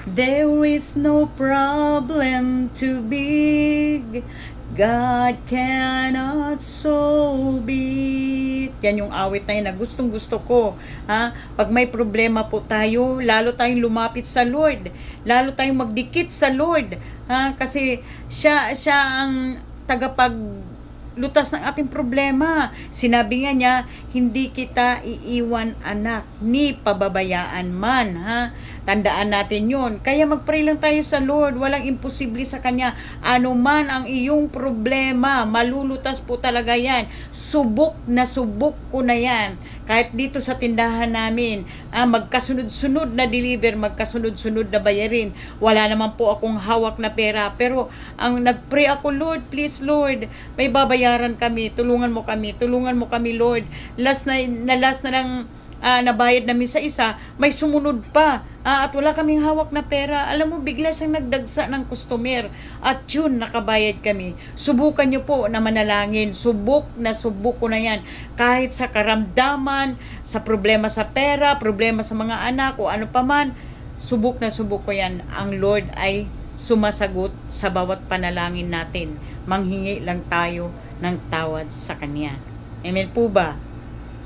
There is no problem too big, God cannot solve it. Yan yung awit na yun na gustong gusto ko. Ha? Pag may problema po tayo, lalo tayong lumapit sa Lord. Lalo tayong magdikit sa Lord. Ha? Kasi siya ang tagapag lutas ng ating problema. Sinabi nga niya, hindi kita iiwan anak, ni pababayaan man. Ha? Tandaan natin yun. Kaya mag-pray lang tayo sa Lord. Walang imposible sa Kanya. Ano man ang iyong problema, malulutas po talaga yan. Subok ko na yan. Kahit dito sa tindahan namin, magkasunod-sunod na deliver, magkasunod-sunod na bayarin. Wala naman po akong hawak na pera. Pero ang nag-pray ako, Lord, please Lord, may babayaran kami. Tulungan mo kami Lord. Last na lang nabayad namin sa isa, may sumunod pa. At wala kaming hawak na pera. Alam mo, bigla siyang nagdagsa ng customer. At yun, nakabayad kami. Subukan nyo po na manalangin. Subok ko na yan. Kahit sa karamdaman, sa problema sa pera, problema sa mga anak, o ano pa man, subok ko yan. Ang Lord ay sumasagot sa bawat panalangin natin. Manghingi lang tayo ng tawad sa Kanya. Amen po ba?